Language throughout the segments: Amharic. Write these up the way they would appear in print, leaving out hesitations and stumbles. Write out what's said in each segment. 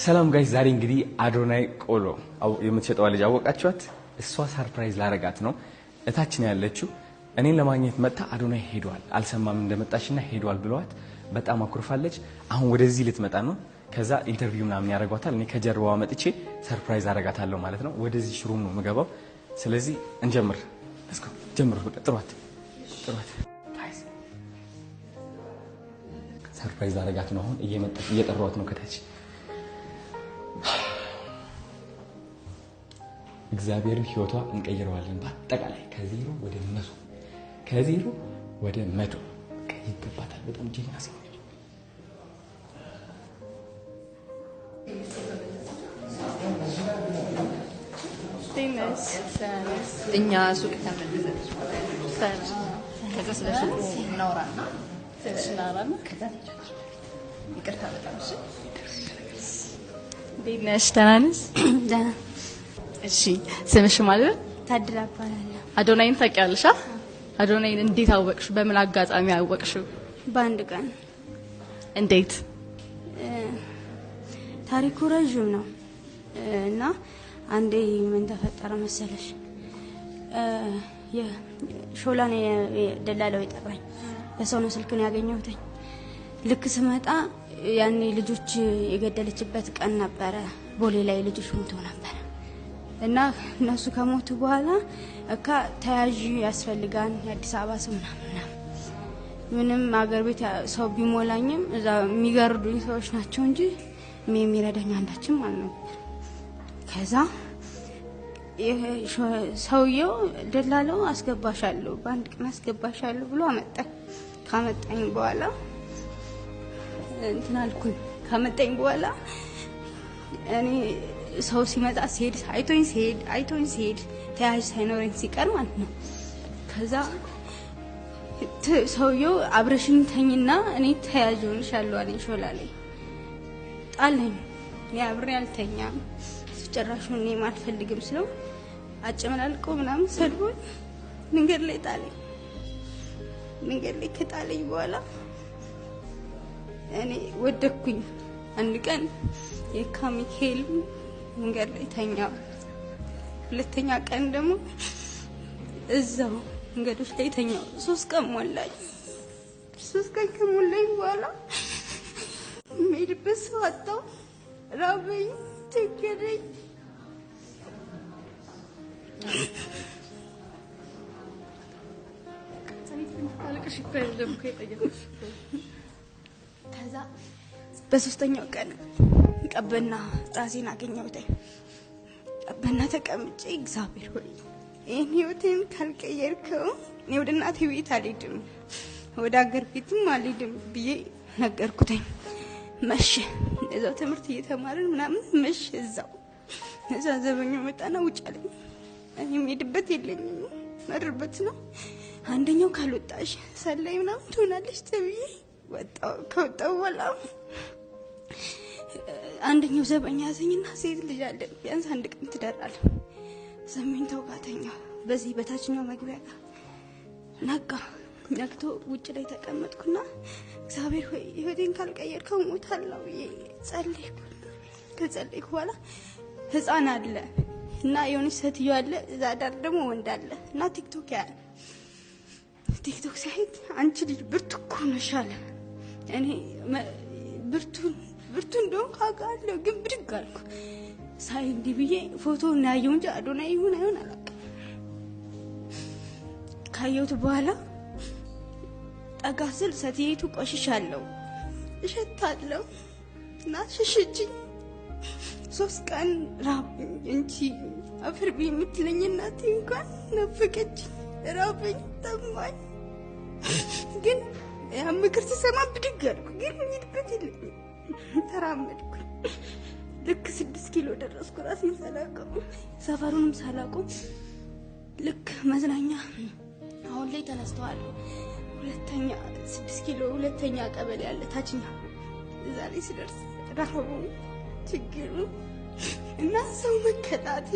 ሰላም ጋይስ ዛሬ እንግዲህ አዶናይ ቆሎ የምትሸጠው ልጅ አወቃችኋት? እሷ ሰርፕራይዝ ላረጋት ነው እታች ነው ያለችው። እኔን ለማግኘት መጣ አዶናይ ሄዷል አልሰማም እንደመጣሽና ሄዷል ብለዋት በጣም አኩርፋለች። አሁን ወደዚህ ልትመጣ ነው። ከዛ ኢንተርቪው ምናምን ያረጋታል። እኔ ከጀርባዋ መጥቼ ሰርፕራይዝ አረጋታለሁ ማለት ነው። ወደዚህ ሽሩም ነው የምገባው። ስለዚህ እንጀምር። እስኮ ጀምሩ። ጥሯት ጋይስ ሰርፕራይዝ አረጋት ነው። አሁን እየመጣች እየጠራዋት ነው ከታች። እግዚአብሔርን ህይወቷ እንቀይረዋለን በአጠቃላይ ከዜሮ ወደ 100 ይገባታል። በጣም ጀግና ሴት ነች። እኛ ሱቅ ተመልሰን ከዛ ስለሱ እናወራና ይቅርታ በጣም ዲነሽ ተናንስ ደህና እሺ ስምሽ ማለት ታድላ እባላለሁ። አዶናይን ታውቂያለሽ? አዶናይን እንዴት አወቅሽ? በምን አጋጣሚ አወቅሽው? በአንድ ቀን። እንዴት? ታሪኩ ረጅም ነው እና አንዴ ምን ተፈጠረ መሰለሽ? የሾላኔ ደላላው ይጠራኝ በሰው ነው ስልክን ያገኘሁት። ልክ ስመጣ ያኔ ልጆች የገደለችበት ቀን ነበረ። ቦሌ ላይ ልጆች ሞተው ነበር እና እነሱ ከሞቱ በኋላ እካ ተያዥ ያስፈልጋን የአዲስ አበባ ሰው ምንም አገር ቤት ሰው ቢሞላኝም እዛ የሚገርዱኝ ሰዎች ናቸው እንጂ የሚረዳኝ አንዳችም አልነበር። ከዛ ሰውየው ደላላው አስገባሻለሁ በአንድ ቀን አስገባሻለሁ ብሎ ካመጣኝ በኋላ እንትን አልኩኝ። ካመጣኝ በኋላ እኔ ሰው ሲመጣ ሲሄድ አይቶኝ ሲሄድ ተያዥ ሳይኖረኝ ሲቀር ማለት ነው። ከዛ ሰውየው አብረሽኝ ተኝና እኔ ተያዥ ሆንሻለሁ አለኝ። ሾላ ላይ ጣለኝ። እኔ አብሬ አልተኛም ጭራሽ እኔ አልፈልግም ስለው አጨመላልቆ ምናምን ሰድቦኝ መንገድ ላይ ጣለኝ። መንገድ ላይ ከጣለኝ በኋላ እኔ ወደኩኝ። አንድ ቀን የካሚካኤል መንገድ ላይ ተኛው። ሁለተኛ ቀን ደግሞ እዛው መንገዶች ላይ ተኛው። 3 ቀን ሞላኝ። 3 ቀን ከሞላኝ በኋላ ሜድበስ ወጣው። ራበኝ፣ ቸገረኝ። ከዛ በሶስተኛው ቀን ቀበና ራሴን አገኘሁት። ቀበና ተቀምጬ እግዚአብሔር ሆይ ይሄን ህይወቴን ካልቀየርከው እኔ ወደ እናቴ ቤት አልሄድም ወደ አገር ቤትም አልሄድም ብዬ ነገርኩት። መሸ። እዛው ትምህርት እየተማርን ምናምን መሸ። እዛ ዘበኛው መጣና ውጭ አለኝ። እኔ የምሄድበት የለኝም መርበት ነው። አንደኛው ካልወጣሽ ሰላይ ምናምን ትሆናለሽ ተብዬ ወጣው። ከወጣው በኋላ አንደኛው ዘበኛ ያዘኝና ሴት ልጅ አለ ቢያንስ አንድ ቀን ትደራል ዘመኝ ተውጋተኛ በዚህ በታችኛው መግቢያ ጋር ነቅቶ ውጭ ላይ ተቀመጥኩና እግዚአብሔር ሆይ ህይወቴን ካልቀየርከው ሞታለሁ ጸልይኩ። ከጸልይኩ በኋላ ህፃን አለ እና የሆነች ሴትዮ አለ እዛ ዳር ደግሞ ወንድ አለ እና ቲክቶክ ሳይት አንቺ ልጅ ብርቱ እኮ ነሽ አለ። እኔ ብርቱ እንደሆንኩ አውቃለሁ ግን ብድግ አልኩ። ሳይ እንዲህ ብዬ ፎቶውን ያየው እንጂ አዶናይ ይሁን አይሆን አላውቅም። ካየሁት በኋላ ጠጋ ስል ሴትየቱ ቆሽሻለሁ እሸታለሁ እና ሽሽችኝ። 3 ቀን ራበኝ እንጂ አፍር ቢ የምትለኝ እናቴ እንኳን ናፈቀችኝ። ራበኝ ጠማኝ። ግን ያ ምክር ስሰማ ብድግ አልኩ። ግን ምንድበት የለኝም ተራመድኩ። ልክ 6 ኪሎ ደረስኩ። ራሴን ሳላውቀው ሰፈሩንም ሳላውቀው ልክ መዝናኛ አሁን ላይ ተነስተዋል። 6 ኪሎ ሁለተኛ ቀበሌ ያለ ታችኛ እዛ ላይ ስደርስ ረሃቡ ችግሩ እና ሰው መከታቴ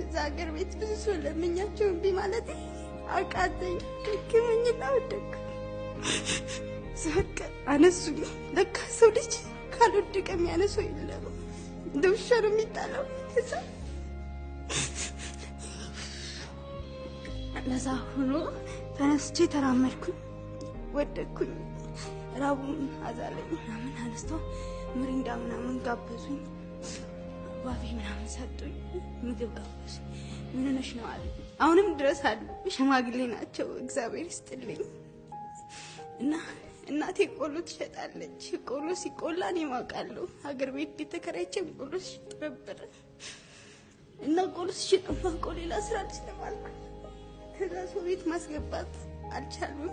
እዛ ሀገር ቤት ብዙ ሰው ለምኛቸው እምቢ ማለት አቃተኝ። ልክምኝና ወደኩ። ሰከ አነሱኝ። ለካ ሰው ልጅ ካልወደቀ የሚያነሰው የለም። እንደውሻ ነው የሚጣለው። ለዛ ሆኖ ተነስቼ ተራመድኩኝ፣ ወደኩኝ። ራቡን አዛለኝ ምናምን አነስተው ምሪንዳ ምናምን ጋበዙኝ፣ ባቢ ምናምን ሰጡኝ፣ ምግብ ጋበዙኝ። ምን ነሽ ነው አሉ። አሁንም ድረስ አሉ፣ ሽማግሌ ናቸው፣ እግዚአብሔር ይስጥልኝ። እና እናቴ ቆሎ ትሸጣለች። ቆሎ ሲቆላ እኔ ማውቃለሁ። ሀገር ቤት ተከራይቼ ቆሎ ሲሸጥ ነበር እና ቆሎ ሲሸጥ ማውቀው ሌላ ስራ ልስለማልኩ። ከዛ ሰው ቤት ማስገባት አልቻሉም።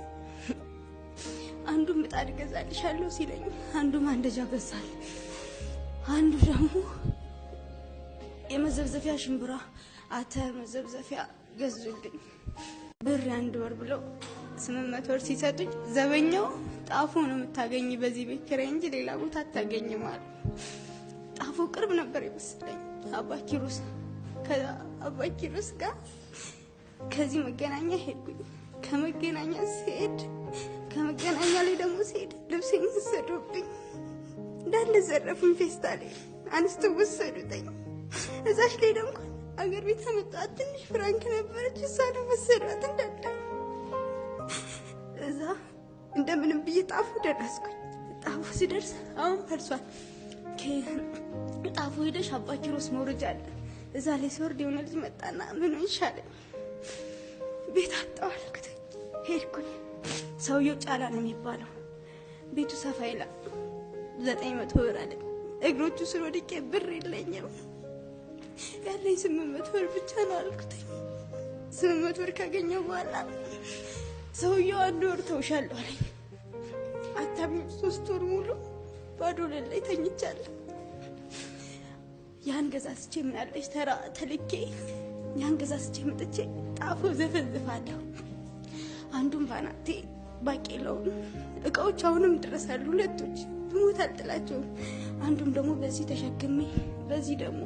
አንዱ ምጣድ ገዛልሻለሁ ሲለኝ አንዱ ማንደጃ ገዛል፣ አንዱ ደግሞ የመዘብዘፊያ ሽምብራ አተ መዘብዘፊያ ገዙልኝ። ብር 1 ወር ብለው 800 ብር ሲሰጡኝ ዘበኛው ጣፎ ነው የምታገኝ በዚህ ቤት ኪራይ እንጂ ሌላ ቦታ አታገኝም አሉ። ጣፎ ቅርብ ነበር ይመስለኝ አባ ኪሮስ። ከአባ ኪሮስ ጋር ከዚህ መገናኛ ሄድኩኝ። ከመገናኛ ሲሄድ ከመገናኛ ላይ ደግሞ ሲሄድ ልብሴን ወሰዱብኝ፣ እንዳለ ዘረፉኝ። ፌስታሌ አንስቶ ወሰዱኝ። እዛሽ ላይ ደግሞ አገር ቤት አመጣት ትንሽ ፍራንክ ነበረች፣ እሷን ወሰዷት እንዳለ። እዛ እንደምንም ብዬ ጣፉ ደረስኩኝ። ጣፉ ሲደርስ አሁን ፈርሷል። ጣፉ ሄደሽ አባ ኪሮስ መውረጃ አለ፣ እዛ ላይ ሲወርድ የሆነ ልጅ መጣና ምን ይሻለኝ ቤት አጣዋልኩት። ሄድኩኝ። ሰውየው ጫላ ነው የሚባለው። ቤቱ ሰፋ ይላል። 900 ብር አለ። እግሮቹ ስር ወድቄ ብር የለኝም፣ ያለኝ 800 ብር ብቻ ነው አልኩት። 800 ብር ካገኘው በኋላ ሰውየው 1 ወር ተውሻለሁ አለኝ። አታምኝ 3 ወር ሙሉ ባዶ ላይ ተኝቻለሁ። ያን ገዛስቼ ምን አለሽ ተራ ተልኬ ያን ገዛስቼ መጥቼ ጣፎ ዘፈዝፋለሁ። አንዱን ባናቴ ባቄላው እቃዎች አሁንም ድረስ አሉ፣ ሁለቶች ሞት አልጥላቸውም። አንዱም ደግሞ በዚህ ተሸክሜ በዚህ ደግሞ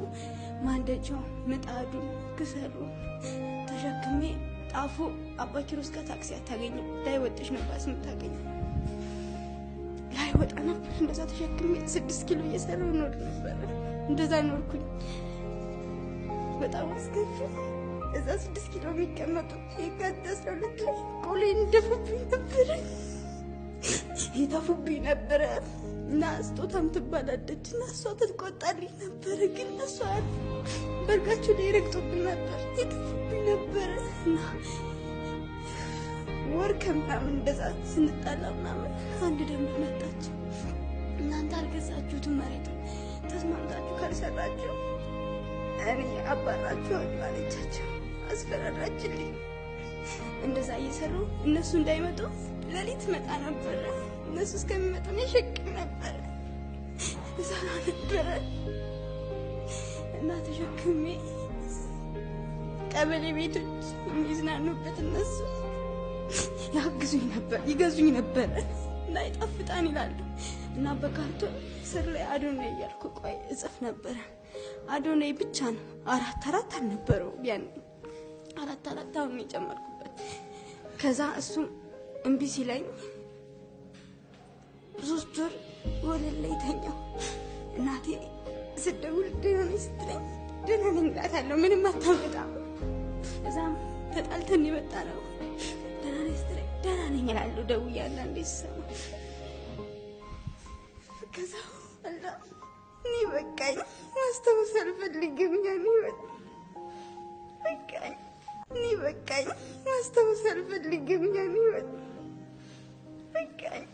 ማንደጃው ምጣዱን ክሰሉ ተሸክሜ ጣፎ አባ ኪሮስ ጋር ታክሲ አታገኝም፣ ላይ ወጥሽ ነው ባስ የምታገኘው። ላይ ወጣ ነበር እንደዛ ተሸክሜ 6 ኪሎ እየሰራሁ ኖር ነበር። እንደዛ ኖርኩኝ። በጣም አስከፊ። እዛ 6 ኪሎ የሚቀመጡ የካቲት 12 ላይ ቆሌን ደፉብኝ ነበር፣ ይተፉብኝ ነበረ። እና ስጦታም ትባላለች እና እሷ ትቆጣልኝ ነበር፣ ግን እሷ በርጋቸው ላይ ረግጦብኝ ነበር፣ ይተፉብኝ ነበር። እና ወር ከምናምን እንደዛ ስንጣላ ምናምን አንድ ደንብ መጣች። እናንተ አልገዛችሁትም መሬቱ ተስማምታችሁ ካልሰራችሁ እኔ አባራችኋለሁ አለቻቸው። አስፈራራችልኝ። እንደዛ እየሰራሁ እነሱ እንዳይመጡ ሌሊት መጣ ነበር። እነሱ እስከሚመጡ እኔ ሸክም ነበር፣ እዛ ነበረ እና ተሸክሜ ቀበሌ ቤቶች የሚዝናኑበት እነሱ ያግዙኝ ነበር፣ ይገዙኝ ነበር እና ይጣፍጣን ይላሉ። እና በካርቶን ስር ላይ አዶናይ እያልኩ ቆይ እጽፍ ነበረ። አዶናይ ብቻ ነው 4 አልነበረው ያን 4 አሁን የጨመርኩበት። ከዛ እሱም እምቢ ሲለኝ 3 ወር ወለል ላይ ተኛው። እናቴ ስደውል ደህና ነኝ ስትለኝ ደህና ነኝ እላታለሁ፣ ምንም አታመጣም። እዛም ተጣልተን የመጣ ነው። ደህና ነኝ ስትለኝ ደህና ነኝ እላለሁ ደውዬ አንዳንዴ ስሰማ። ከዛ አላ እኔ በቃኝ፣ ማስታወስ አልፈልግም ያን ህይወት። በቃኝ፣ እኔ በቃኝ፣ ማስታወስ አልፈልግም ያን ህይወት። በቃኝ።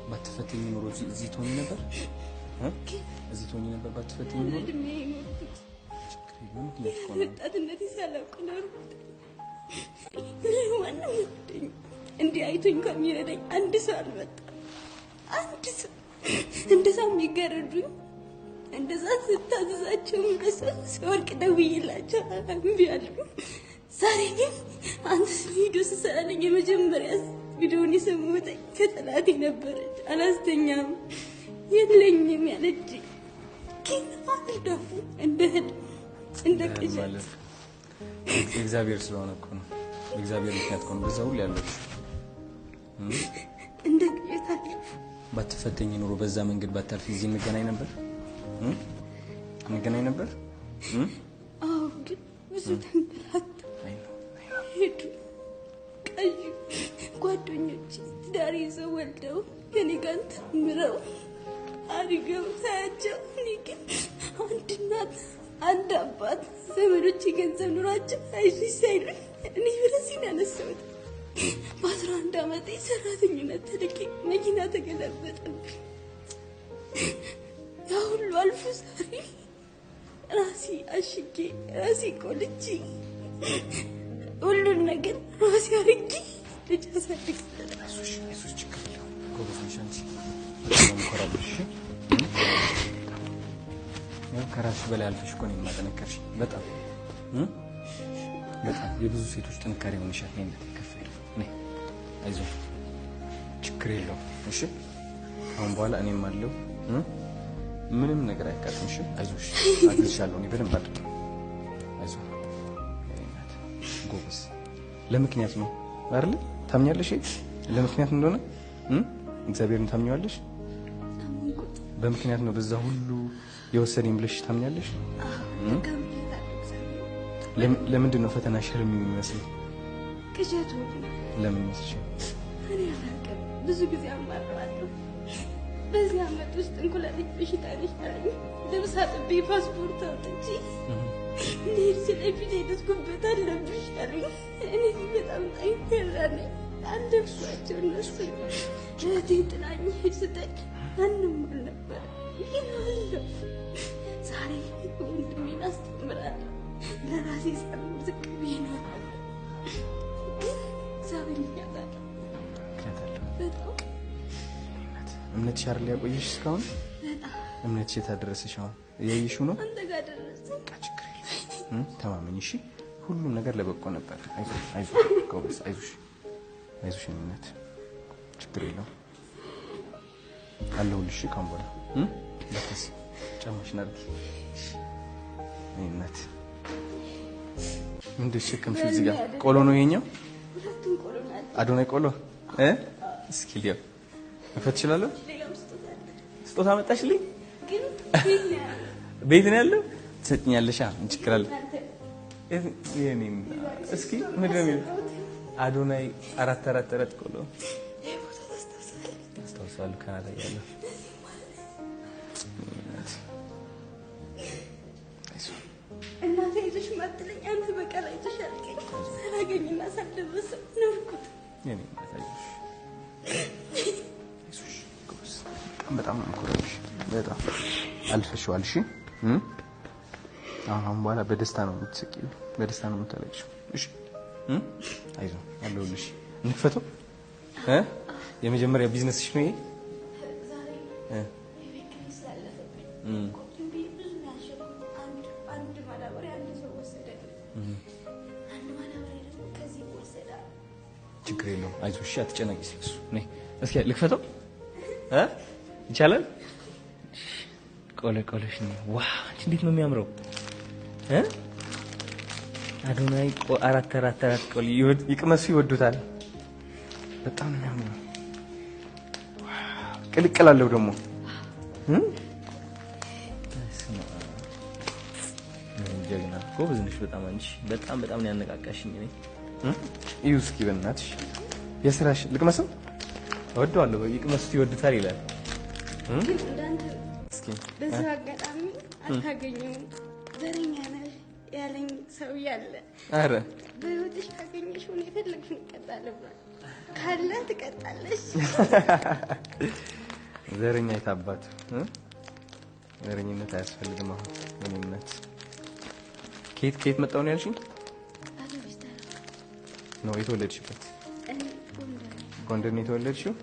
ባትፈትኝ ኖሮ እዚህ ትሆኚ ነበር እዚህ ትሆኚ ነበር ባትፈትኝ ኖሮ ወጣትነቴ ሳላውቅ ነው እንዲህ አይቶኝ ከሚረዳኝ አንድ ሰው አልመጣም። አንድ ሰው እንደዛ የሚገረዱኝ እንደዛ ስታዘዛቸው ስወድቅ ደውዬላቸው እምቢ አሉኝ። ዛሬ ግን አንተ ቪዲዮ ስሰራልኝ የመጀመሪያ ቪዲዮውን የሰማሁት ከጠላቴ ነበረች። አላስተኛም የለኝም ያለች ግን አልደፉ እንደ ቅዠት እግዚአብሔር ስለሆነ እኮ ነው። እግዚአብሔር ምክንያት እኮ ነው በዛ ሁሉ ያለች እንደ ቅዠት አለፉ። ባትፈተኝ ኖሮ በዛ መንገድ ባታልፊ እዚህ እንገናኝ ነበር አዎ ግን ብዙ ተንገላታ ሄዱ። ቀዩ ጓደኞቼ ትዳር ይዘው ወልደው ከኔ ጋር ተምረው አድገው ሳያቸው እኔ ግን አንድ እናት አንድ አባት ዘመዶቼ ገንዘብ ኑሯቸው አይዞሽ ሳይሉኝ እኔ በራሴን ያነሳሁት በ11 ዓመቴ ሰራተኝነት ተልኬ መኪና ተገለበጠብኝ። ያ ሁሉ አልፎ ዛሬ ራሴ አሽጌ ራሴ ቆልቼ ሁሉን ነገር ራሴ አድርጌ ልጅ አሳድግ አይዞሽ ችግር የለውም ጎበዝ ነሽ አንቺ በጣም ኮራብሽ ከራስሽ በላይ አልፈሽ እኮ ነው የማጠነከርሽ በጣም የብዙ ሴቶች ጥንካሬ ሆነሻል። ነይነት ከፈል ነይ አይዞሽ ችግር የለውም እሺ አሁን በኋላ እኔም አለው ምንም ነገር አይካትምሽ አይዞሽ አግዝሻለሁ እኔ በደንብ አድርጌ አይዞሽ ነይነት ጎበዝ ለምክንያት ነው አይደል ታምኛለሽ ለምክንያት እንደሆነ እግዚአብሔርን ታምኛለሽ በምክንያት ነው በዛ ሁሉ የወሰደኝ ብለሽ ታምኛለሽ ለምንድን ነው ፈተናሽ ህልም የሚመስለው ቅዠት ለምን መስልሽ እኔ አላውቅም ብዙ ጊዜ አማራለሁ በዚህ አመት ውስጥ እንኩላሊት በሽታ ነኝ ልብስ አጥቤ ፓስፖርት አውጥቼ እንዴት ስለፊት የተስኩበት አለብሽ አሉኝ። እኔ በጣም ጠንካራ ነኝ አልደፍሷቸው እነሱ እህቴ ጥላኝ ስትል ማንም አልነበረ ግን አለሁ ዛሬ ወንድሜን አስተምራለሁ ለራሴ ሳልሆን ዝቅ ብዬ እኖራለሁ። እግዚአብሔር ይመስገን በጣም እምነትሽ አይደል ያቆየሽ እስካሁን እምነትሽ የታደረሰሽ አሁን እያየሽው ነው አንተ ጋር ደረሰ ተማመኝ እሺ ሁሉም ነገር ለበቆ ነበር አይዞሽ ጎበዝ አይዞሽ እምነት ችግር የለውም አለሁልሽ ካሁን በኋላ በተስ ጫማሽን አድርጊ እምነት ምንድን ሸከምሽ እዚህ ጋር ቆሎ ነው ይሄኛው ሁለቱም ቆሎ ናቸው አዶናይ ቆሎ እስኪ ሊያ መፈት ይችላልው ስጦታ መጣሽልኝ ግን ቤት ነው ያለው ትሰጥኛለሽ ችግር አለ የኔን እስኪ ምንድን ነው አዶናይ አራት ቆሎ አስታውሳለሁ ካናዳ ያለው እናቴ ይዘሽ ማጥለኝ አንተ በቀላ ይዘሽ አልከኝ ሳላገኝና ሳልደርስ ነርኩት የኔ ታይሽ ኢየሱስ ጎስ በጣም እንኮራሽ በጣም አልፈሽዋል እሺ አሁን በኋላ በደስታ ነው የምትስቂው በደስታ ነው የምታለቅሽው እሺ አይዞህ አለሁልሽ እንክፈተው የመጀመሪያ ቢዝነስሽ ነው ይሄ ዛሬ የቤከሪ ስላለፈብኝ ቆጥቢ ብዙ ያሸኩ አንድ ማዳበሪያ አንድ ሰው ወሰደ አንድ ማዳበሪያ ደግሞ ከዚህ ወሰደ ችግር የለውም አይዞህ እሺ አትጨነቂ ስለሱ ነይ እስኪ ልክፈተው ይቻላል ቆለሽ ነው ዋው እንዴት ነው የሚያምረው አዶናይ አራት ቆል ይቅመሱ ይወዱታል በጣም ነው የሚያምረው ቅልቅላለሁ ደግሞ ጀግና ጎበዝ ነሽ በጣም አንቺ በጣም ነው ያነቃቃሽኝ እኔ እዩ እስኪ በእናትሽ የስራሽ ልቅመስም እወደዋለሁ ይቅመሱት ይወዱታል ይላል እስኪ በዛ አጋጣሚ አታገኘውም ዘረኛ ነሽ ያለኝ ሰው ያለ አረ በህይወትሽ ካገኘሽው ነው የፈለግሽውን ትቀጣለሽ ካለ ትቀጣለሽ ዘረኛ የታባቱ ዘረኝነት አያስፈልግም አሁን ምንነት ከየት መጣው ነው ያልሽኝ ነው የተወለድሽበት ጎንደር ነው የተወለድሽው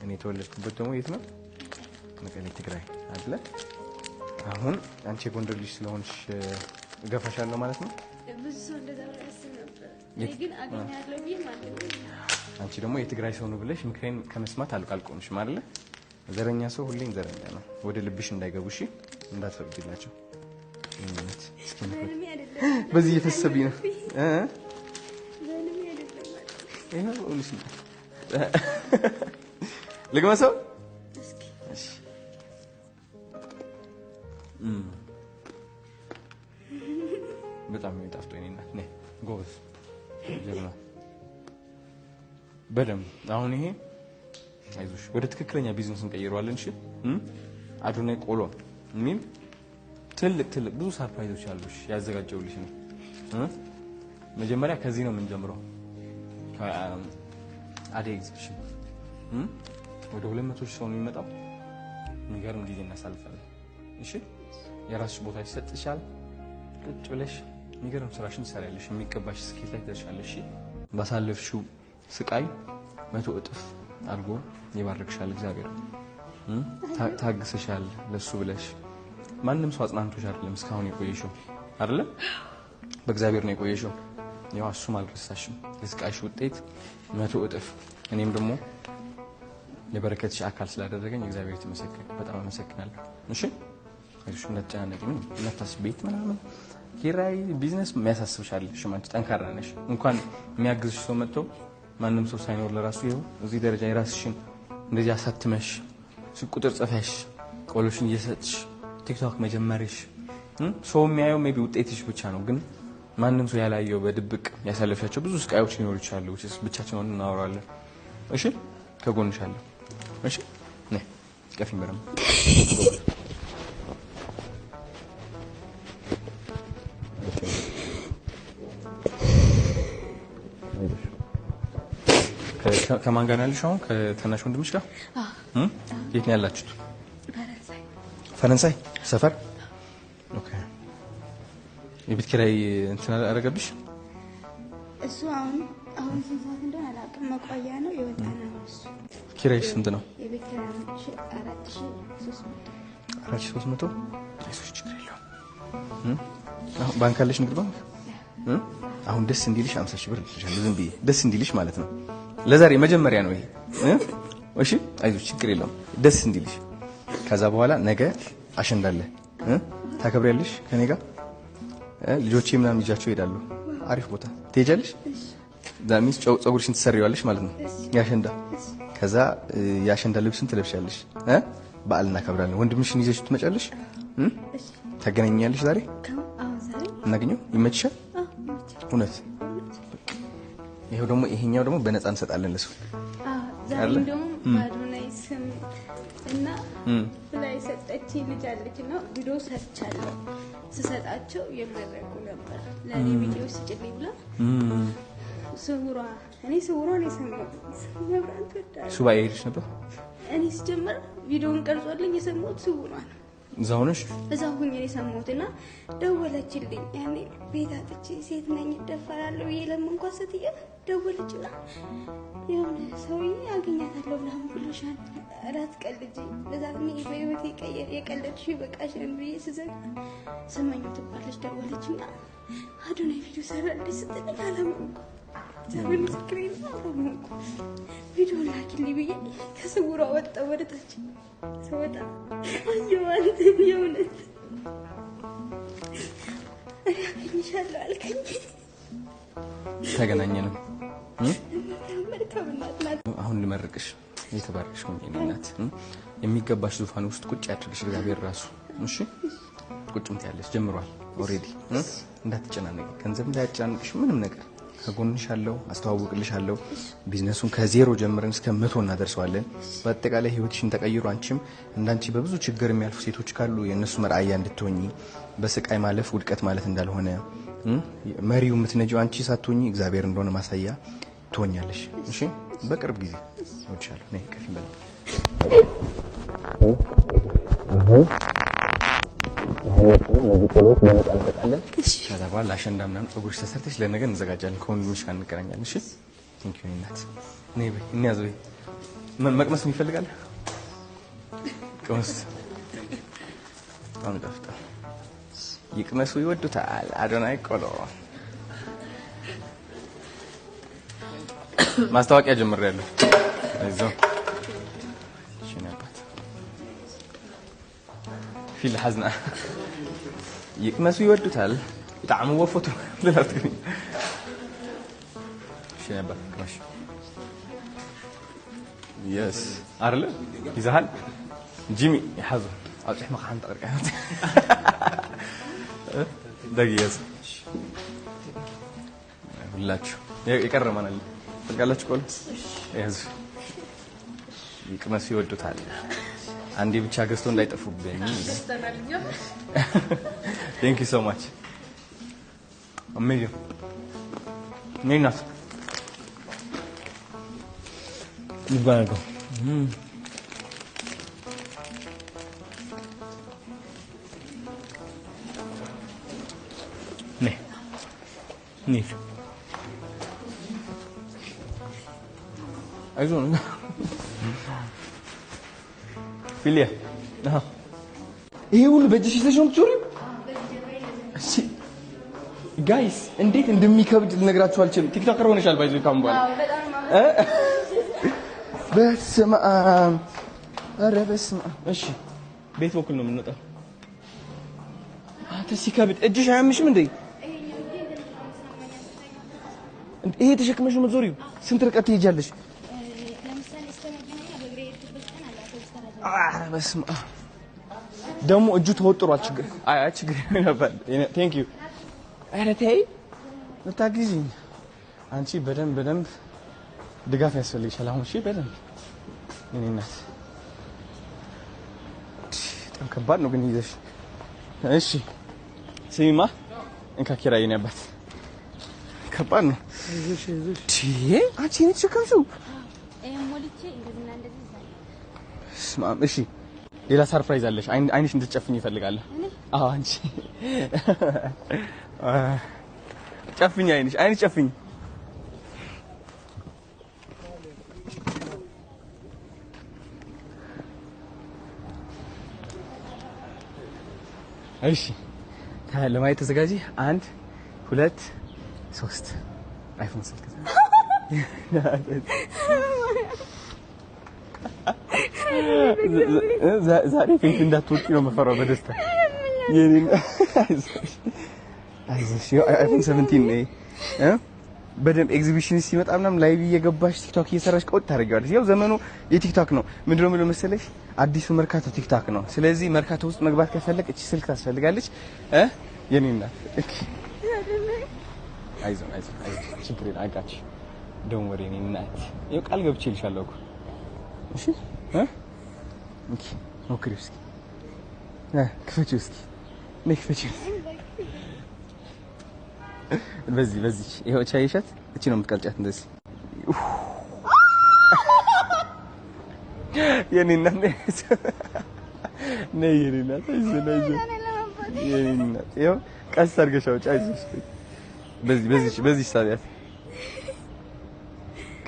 እኔ የተወለድኩበት ደግሞ የት ነው መቀሌ ትግራይ አይደለ አሁን አንቺ ጎንደር ልጅ ስለሆንሽ ገፋሻለሁ ማለት ነው ብዙ ሰው እንደዛ ያስብ ነበር ግን አገኛለሁ ብዬ ማለት ነው አንቺ ደግሞ የትግራይ ሰው ነው ብለሽ ምክሬን ከመስማት አልቃልቆምሽ ማለት ዘረኛ ሰው ሁሌም ዘረኛ ነው ወደ ልብሽ እንዳይገቡሽ እንዳትፈቅጂላቸው እነት እስኪ በዚህ እየተሰብኝ ነው ይሄው እውነት ነው ልግመሰው እሺ በጣም የሚጣፍጠው እኔና ነይ ጎበዝ ጀግና በደም አሁን ይሄ አይዞሽ ወደ ትክክለኛ ቢዝነስ እንቀይረዋለን እሺ አዶናይ ቆሎ የሚል ትልቅ ብዙ ሰርፕራይዞች አሉሽ ያዘጋጀውልሽ ነው መጀመሪያ ከዚህ ነው የምንጀምረው አዴ ኤግዚቢሽን ወደ 200 ሰው ነው የሚመጣው የሚገርም ጊዜ እናሳልፋለን እሺ የራስሽ ቦታ ይሰጥሻል ቁጭ ብለሽ የሚገርም ስራሽን ትሰሪያለሽ የሚቀባሽ ስኬት ላይ ትደርሻለሽ ባሳለፍሽው ስቃይ 100 እጥፍ አድርጎ ይባርክሻል እግዚአብሔር ታግሰሻል ለሱ ብለሽ ማንንም ሰው አጽናንቶሽ አይደለም እስካሁን የቆየሽው አይደለ በእግዚአብሔር ነው የቆየሽው ያው እሱም አልረሳሽም የስቃይሽ ውጤት 100 እጥፍ እኔም ደግሞ የበረከትሽ አካል ስላደረገኝ እግዚአብሔር ይመስገን በጣም አመሰግናለሁ እሺ እሺ እንደተጨናነቂ ምን እናታስቤት ምናምን ኪራይ ቢዝነስ የሚያሳስብሻል ሽማንቺ ጠንካራ ነሽ እንኳን የሚያግዝሽ ሰው መጥቶ ማንንም ሰው ሳይኖር ለራሱ ይኸው እዚህ ደረጃ የራስሽን እንደዚህ አሳትመሽ ቁጥር ጽፈሽ ቆሎሽን እየሰጥሽ ቲክቶክ መጀመርሽ ሰው የሚያየው ሜቢ ውጤትሽ ብቻ ነው ግን ማንንም ሰው ያላየው በድብቅ ያሳለፍሻቸው ብዙ ስቃዮች ሊኖሩ ይችላሉ ብቻችንን እናወራለን እሺ ከጎንሻለሁ እሺ ነይ ቀፊ ምረም ከማን ጋር ያለሽ አሁን ከተናሽ ወንድምሽ ጋር የት ነው ያላችሁት ፈረንሳይ ሰፈር ኦኬ የቤት ኪራይ እንትን አደረገብሽ እሱ አሁን ስንት ሰዓት እንደሆነ አላውቅም መቆያ ነው የወጣ ነው እሱ ኪራይ ስንት ነው የቤት ኪራይ 4300 አይሶች ችግር የለውም ባንክ አለሽ ንግድ ባንክ አሁን ደስ እንዲልሽ 50 ሺህ ብር ልትሻለ ዝም ብዬ ደስ እንዲልሽ ማለት ነው ለዛሬ መጀመሪያ ነው ይሄ እሺ አይዞሽ ችግር የለውም ደስ እንዲልሽ ከዛ በኋላ ነገ አሸንዳለ ታከብሪያለሽ ከኔ ጋር ልጆቼ ምናምን ይዣቸው ይሄዳሉ አሪፍ ቦታ ትሄጃለሽ ዳሚስ ጸጉርሽን ትሰሪዋለሽ ማለት ነው ያሸንዳ ከዛ ያሸንዳ ልብስን ትለብሻለሽ በዓል እናከብራለን ወንድምሽን ይዘሽ ትመጫለሽ ታገናኛለሽ ዛሬ እናገኘው ይመችሻል እውነት ይሄው ደግሞ ይሄኛው ደግሞ በነፃ እንሰጣለን ለሱ ዛሬ እንደውም አዶናይ ስም እና ላይ ሰጠች ልጅ አለች እና ቪዲዮ ሰርቻለሁ ስሰጣቸው የመረቁ ነበር ለኔ ቪዲዮ ስጭልኝ ብላ ስውሯ እኔ ሰማሁት መብራት ወጣ ሱባኤ ሄድሽ ነበር እኔ ስጀምር ቪዲዮን ቀርጾልኝ የሰማሁት ስውሯ ነው እዛው ነሽ እዛው ሁኜ የሰማሁትና ደወለችልኝ ያኔ ቤት አጥቼ ሴት ነኝ ደፋራለሁ የለምንኳን ስትየ ደወለችና የሆነ ሰውዬ አገኛታለሁ ምናምን ብሎሻል አራት ቀልጂ ለዛኔ በህይወቴ የቀለድሽ በቃሽን ብዬ ስዘግ ስመኝ ትባለች ደወለችና አዶናይ ቪዲዮ ሰራልኝ ስትለኝ አላመንኩ ዘመን ስክሪን አላመንኩ ቪዲዮ ላኪልኝ ብዬ ከስውሯ ወጣሁ ወደታች ሰወጣ አየዋት የእውነት አገኝሻለሁ አልከኝ ተገናኘንም መልካም እናት ናት አሁን ልመርቅሽ የተባረክሽ ሆኜ እናት የሚገባሽ ዙፋን ውስጥ ቁጭ ያድርግሽ እግዚአብሔር ራሱ እሺ ቁጭ ምትያለሽ ጀምሯል ኦሬዲ እንዳትጨናነቂ ገንዘብ እንዳያጨናንቅሽ ምንም ነገር ከጎንሽ አለው አስተዋውቅልሻለሁ ቢዝነሱን ከዜሮ ጀምረን እስከ 100 እናደርሰዋለን በአጠቃላይ ህይወትሽን ተቀይሮ አንቺም እንዳንቺ በብዙ ችግር የሚያልፉ ሴቶች ካሉ የነሱ መርአያ እንድትሆኚ በስቃይ ማለፍ ውድቀት ማለት እንዳልሆነ መሪው የምትነጂው አንቺ ሳትሆኚ እግዚአብሔር እንደሆነ ማሳያ ትሆኛለሽ እሺ በቅርብ ጊዜ ወጥቻለሁ ነይ ከፊም በል ለዚህ በነጣ እንጠቃለን ከዛ በኋላ አሸንዳ ምናምን ፀጉርሽ ተሰርተሽ ለነገ እንዘጋጃለን ከወንድምሽ ጋር እንገናኛለን እሺ ቴንክ ዩ እናት ነይ በይ እንያዝ በይ መቅመስ ይፈልጋል ቅመስ አምጣፍጣ ይቅመሱ ይወዱታል አዶናይ ቆሎ ማስታወቂያ ጀምሬያለሁ አይዞህ እሺ ነባት ፊል ሐዝና ይቅመሱ ይወዱታል ጣዕሙ ወፈቱ ለላትከኝ እሺ ነበር ማሽ يس አርለ ይዛሃል ጂሚ ይሐዙ አውጥሕ መካን ተቀርቀት ደጊያስ ሁላችሁ ይቀርማናል ተልቃላችሁ ቆል ያዝ ይቅመሱ ይወዱታል አንዴ ብቻ ገዝቶ እንዳይጠፉብኝ Thank you so much amazing Nina ይባላል ኔ አይዞህ ፊሊያ ይሄ ሁሉ በእጅሽ ይዘሽ ነው የምትዞሪው? እሺ ጋይስ እንዴት እንደሚከብድ ልነግራችሁ አልችልም። ቲክቶከር ሆነሻል ባይዘው ካም በኋላ በስመ አብ ኧረ በስመ አብ። እሺ ቤት በኩል ነው የምንወጣው። አንተ ሲከብድ እጅሽ አያምሽም እንዴ? ይሄ ተሸክመሽ ነው የምትዞሪው? ስንት ርቀት ትሄጃለሽ? ኧረ በስመ አብ ደግሞ እጁ ተወጥሯል። ችግር ነበር። ቴንክ ዩ ኧረ ተይ ልታግዢኝ አንቺ በደንብ ድጋፍ ያስፈልግሻል አሁን እሺ በደንብ የእኔ እናት በጣም ከባድ ነው ግን ይዘሽ እሺ ስሚማ እንካ ኪራይ የእኔ አባት ከባድ ነው ይዘሽ አንቺ ነሽ ተሸከምሽው ሞልቼ እንደዚህ ስማም እሺ ሌላ ሰርፕራይዝ አለሽ አይንሽ እንድትጨፍኝ ይፈልጋለሁ አዎ አንቺ ጨፍኝ አይንሽ ጨፍኝ እሺ ለማየት ተዘጋጂ 1 2 3 አይፎን ስልክ ዛሬ ፌት እንዳትወጪ ነው መፈራው በደስታ የኔ አይዞሽ አይፎን 17 ነው በደንብ ኤግዚቢሽን ሲመጣ ምናምን ላይቭ እየገባሽ ቲክቶክ እየሰራሽ ቆጥ ታደርጊዋለሽ ያው ዘመኑ የቲክቶክ ነው ምንድነው የሚለው መሰለሽ አዲሱ መርካቶ ቲክቶክ ነው ስለዚህ መርካቶ ውስጥ መግባት ከፈለክ እቺ ስልክ ታስፈልጋለች የኔ እናት አይዞን ችግር የለም አጋች ዶንት ወሪ እኔ እናት ይኸው ቃል ገብቼልሻለሁ እኮ እሺ ኦኬ ሞክሪ እስኪ ክፈቺው እስኪ ነይ ክፈቺው በዚህ ይኸው ቻይሻት እቺ ነው የምትቀልጫት እንደዚህ የኔ እናት ነይ የኔ እናት የኔ እናት ይኸው ቀስ አድርገሽ አውጪ አይዞሽ በዚህ ሳቢያት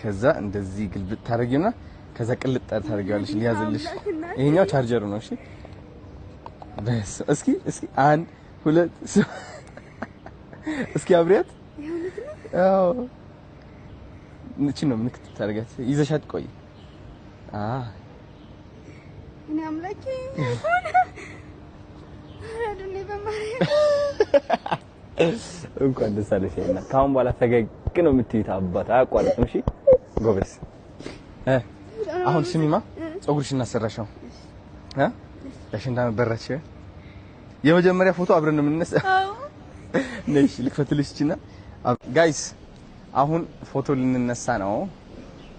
ከዛ እንደዚህ ግልብጥ ታደርጊውና ከዛ ቅልጥ ታደርጊዋለሽ ሊያዝልሽ ይሄኛው ቻርጀሩ ነው እሺ በስ እስኪ 1 2 እስኪ አብሪያት አዎ እቺ ነው ምንክት ታደርጋት ይዘሻት ቆይ እኔ አምላኬ አዱኔ በማርያም እንኳን ደስ አለሽ እና ካሁን በኋላ ፈገግ ነው የምትይት አባት አያቋርጥም እሺ ጎበዝ አሁን ስሚማ ፀጉርሽን እናሰራሻው ያሽንዳ ነበረች የመጀመሪያ ፎቶ አብረን ነው የምንነሳው ነሽ ልክፈትልሽና ጋይስ አሁን ፎቶ ልንነሳ ነው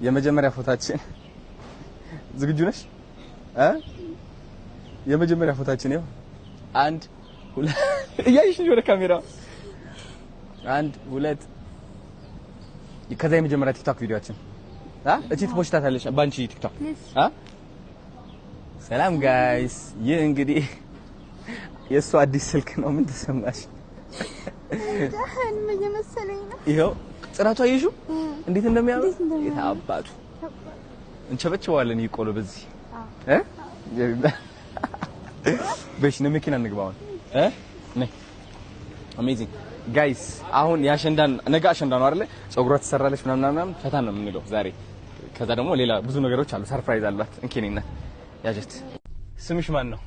የመጀመሪያ ፎታችን ዝግጁ ነሽ የመጀመሪያ ፎታችን ነው 1 2 እያይሽ ወደ ካሜራ 1 2 ከዛ የመጀመሪያ ቲክቶክ ቪዲዮአችን እቺ ትፖስታታለሽ ባንቺ ቲክቶክ ሰላም ጋይስ ይህ እንግዲህ የሱ አዲስ ስልክ ነው ምን ተሰማሽ ዳህን መየመሰለኝ ነው ይሄው ጽናቷ ይሹ እንዴት እንደሚያምር የታባቱ እንቸበቸዋለን ይቆሎ በዚህ በሽ ነው መኪና እንግባውን ነይ አሜዚንግ ጋይስ አሁን ያሸንዳን ነገ አሸንዳ ነው አይደል ፀጉሯ ተሰራለች ምናምን ፈታ ነው የምንለው ዛሬ ከዛ ደግሞ ሌላ ብዙ ነገሮች አሉ ሰርፕራይዝ አሏት እንኪኔና ያጀት ስምሽ ማን ነው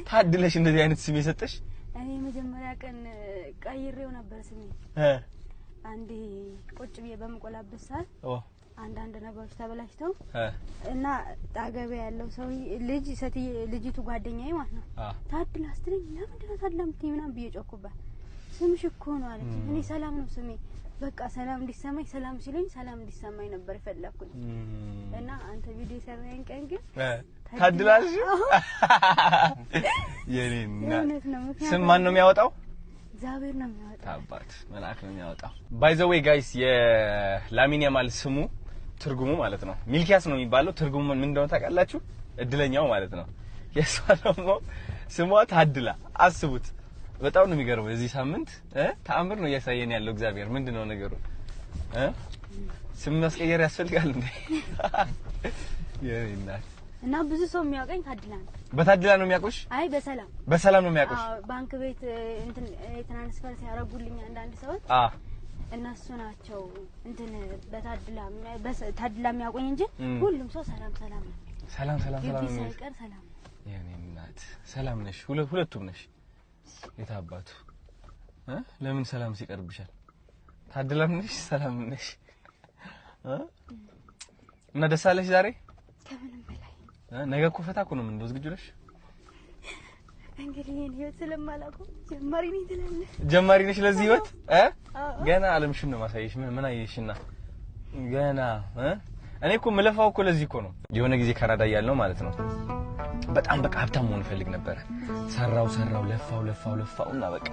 ታድለሽ እንደዚህ አይነት ስም የሰጠሽ እኔ መጀመሪያ ቀን ቀይሬው ነበር ስሜ አንዴ ቁጭ ብዬ በመቆላበት ሰዓት አንዳንድ ነገሮች ተበላሽተው እና ጣገበ ያለው ሰው ልጅቱ ጓደኛዬ ማለት ነው ታድላ ስትለኝ ለምንድን ነው ታድላ የምትይኝ ምናምን ብዬ ጮኩባት ስምሽ እኮ ነው አለች እኔ ሰላም ነው ስሜ በቃ ሰላም እንዲሰማኝ ሰላም ሲለኝ ሰላም እንዲሰማኝ ነበር የፈለኩት እና አንተ ቪዲዮ ሰራኝ ቀን ግን ታድላሽ የኔና ስም ማን ነው የሚያወጣው እግዚአብሔር ነው የሚያወጣው አባት መልአክ ነው የሚያወጣው ባይ ዘ ዌይ ጋይስ የላሚን ያማል ስሙ ትርጉሙ ማለት ነው ሚልኪያስ ነው የሚባለው ትርጉሙ ምን እንደሆነ ታውቃላችሁ እድለኛው ማለት ነው የሷ ደግሞ ስሟ ታድላ አስቡት በጣም ነው የሚገርመው እዚህ ሳምንት ተአምር ነው እያሳየን ያለው እግዚአብሔር ምንድነው ነገሩ ስም ማስቀየር ያስፈልጋል እንዴ የኔና እና ብዙ ሰው የሚያውቀኝ ታድላ ነው በታድላ ነው የሚያውቁሽ አይ በሰላም ነው የሚያውቁሽ ባንክ ቤት እንትን ትራንስፈር ሲያረጉልኝ አንዳንድ ሰዎች እነሱ ናቸው እንትን በታድላ የሚያውቁኝ እንጂ ሁሉም ሰው ሰላም ነው ሰላም ነው ሳይቀር ሰላም የኔ እናት ሰላም ነሽ ሁለቱም ነሽ የታባቱ ለምን ሰላም ሲቀርብሻል ታድላም ነሽ ሰላም ነሽ እና ደስ አለሽ ዛሬ ከምንም በላይ ነገ እኮ ፈታ እኮ ነው ምን ዝግጁ ነሽ እንግዲህ እኔ ህይወት ስለማላውቀው ጀማሪ ነሽ ለዚህ ህይወት ገና አለምሽን ነው ማሳየሽ ምን አየሽና ገና እኔ እኮ መለፋው እኮ ለዚህ እኮ ነው የሆነ ጊዜ ካናዳ ያለው ማለት ነው በጣም በቃ ሀብታም መሆን ፈልግ ነበር ሰራው ለፋውና በቃ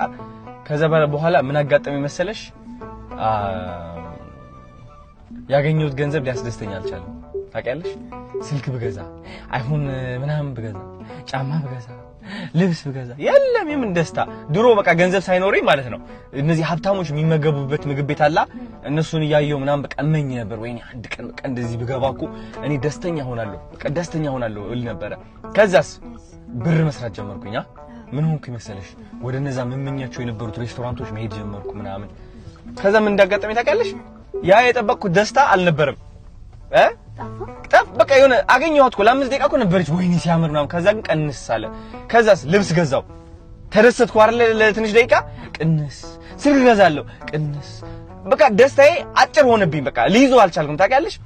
ከዛ በኋላ ምን አጋጠመኝ መሰለሽ ያገኘሁት ገንዘብ ሊያስደስተኝ አልቻለም ታውቂያለሽ ስልክ ብገዛ አይፎን ምናምን ብገዛ ጫማ ብገዛ ልብስ ብገዛ የለም የምን ደስታ ድሮ በቃ ገንዘብ ሳይኖርኝ ማለት ነው እነዚህ ሀብታሞች የሚመገቡበት ምግብ ቤት አላ እነሱን ያየው ምናምን በቃ እመኝ ነበር ወይኔ አንድ ቀን በቃ እንደዚህ ብገባኩ እኔ ደስተኛ ሆናለሁ እል ነበር ከዛስ ብር መስራት ጀመርኩኝ ምን ሆንኩኝ መሰለሽ ወደ እነዛ መመኛቸው የነበሩት ሬስቶራንቶች መሄድ ጀመርኩ ምናምን ከዛ ምን እንዳጋጠመኝ ታውቂያለሽ ያ የጠበቅኩት ደስታ አልነበረም ጠፍ በቃ የሆነ አገኘኋት እኮ ለ5 ደቂቃ እኮ ነበረች ወይኔ ሲያምር ምናምን ከዛ ግን ቀንስ አለ ከዛስ ልብስ ገዛው ተደሰትኩ አይደል ለትንሽ ደቂቃ ቅንስ ስልክ ገዛለሁ ቅንስ በቃ ደስታዬ አጭር ሆነብኝ በቃ ልይዘው አልቻልኩም ታውቂያለሽ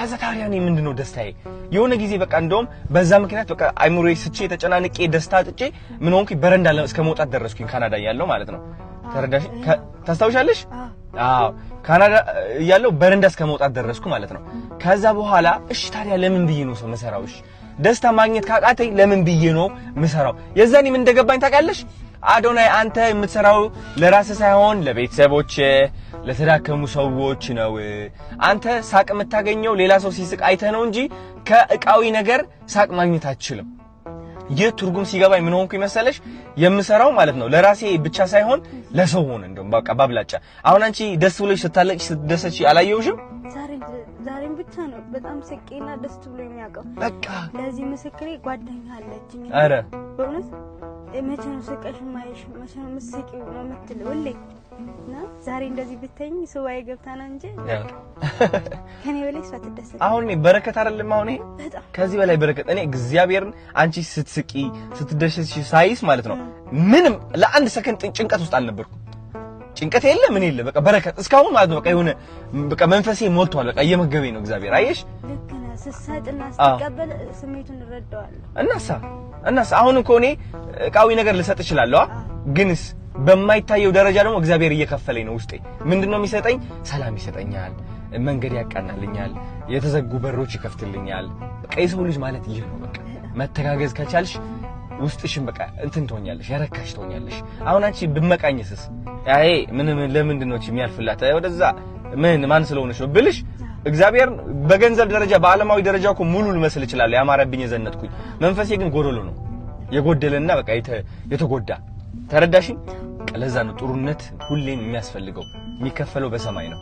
ከዛ ታዲያ እኔ ምንድነው ደስታዬ? የሆነ ጊዜ በቃ እንደውም በዛ ምክንያት በቃ አይሙሬ ስቼ ተጨናንቄ ደስታ አጥቼ ምን ሆንኩኝ? በረንዳ እስከ መውጣት ደረስኩኝ። ካናዳ ያለው ማለት ነው። ተረዳሽ? ታስታውሻለሽ? አዎ ካናዳ ያለው በረንዳ እስከ መውጣት ደረስኩ ማለት ነው። ከዛ በኋላ እሺ ታዲያ ለምን ብዬ ነው ሰው መሰራው? እሺ ደስታ ማግኘት ካቃተኝ ለምን ብዬ ነው ምሰራው? የዛኔ ምን እንደገባኝ ታውቃለሽ? አዶናይ አንተ የምትሰራው ለራስህ ሳይሆን ለቤተሰቦች ለተዳከሙ ሰዎች ነው። አንተ ሳቅ የምታገኘው ሌላ ሰው ሲስቅ አይተህ ነው እንጂ ከእቃዊ ነገር ሳቅ ማግኘት አትችልም። ይህ ትርጉም ሲገባኝ ምን ሆንኩኝ መሰለሽ? የምሰራው ማለት ነው ለራሴ ብቻ ሳይሆን ለሰው ሆነ። እንደውም በቃ ባብላጫ አሁን አንቺ ደስ ብሎሽ ስታለቅሽ ስትደሰች አላየውሽም? ዛሬም ብቻ ነው በጣም ስቄና ደስ ብሎ የሚያውቀው። በቃ ለዚህ ምስክሬ ጓደኛ አለችኝ። አረ በእውነት መቼ ነው ስቀሽ ማይሽ መቼ ነው ምስቂው ነው የምትለው ሁሌ እና ዛሬ እንደዚህ ብትተኝ ሱባኤ ገብታና እንጂ ከኔ በላይ እሷ ትደሰት። አሁን በረከት አይደለም? አሁን ይሄ ከዚህ በላይ በረከት። እኔ እግዚአብሔርን አንቺ ስትስቂ ስትደሰች ሳይስ ማለት ነው ምንም ለአንድ ሰከንድ ጭንቀት ውስጥ አልነበርኩም። ጭንቀት የለ ምን የለ በቃ በረከት እስካሁን ማለት ነው። በቃ የሆነ በቃ መንፈሴ ሞልቷል። በቃ እየመገበኝ ነው እግዚአብሔር። አየሽ ልክ ነህ። ስትሰጥና ስትቀበል ስሜቱን እረዳዋለሁ። እናሳ አሁን እኮ እኔ እቃዊ ነገር ልሰጥ እችላለሁ፣ ግንስ በማይታየው ደረጃ ደግሞ እግዚአብሔር እየከፈለኝ ነው። ውስጤ ምንድነው የሚሰጠኝ? ሰላም ይሰጠኛል፣ መንገድ ያቃናልኛል፣ የተዘጉ በሮች ይከፍትልኛል። በቃ የሰው ልጅ ማለት ይሄ ነው። በቃ መተጋገዝ ከቻልሽ ውስጥሽን በቃ እንትን ትሆኛለሽ፣ ያረካሽ ትሆኛለሽ። አሁን አንቺ ብመቃኝስስ አይ ለምንድን ነው የሚያልፍላት ወደዛ ማን ስለሆነሽ ነው ብልሽ እግዚአብሔር በገንዘብ ደረጃ በዓለማዊ ደረጃ እኮ ሙሉ ልመስል እችላለሁ፣ ያማረብኝ የዘነጥኩኝ። መንፈሴ ግን ጎደሎ ነው፣ የጎደለና በቃ የተጎዳ። ተረዳሽኝ? ለዛ ነው ጥሩነት ሁሌም የሚያስፈልገው፣ የሚከፈለው በሰማይ ነው።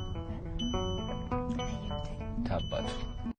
ታባቱ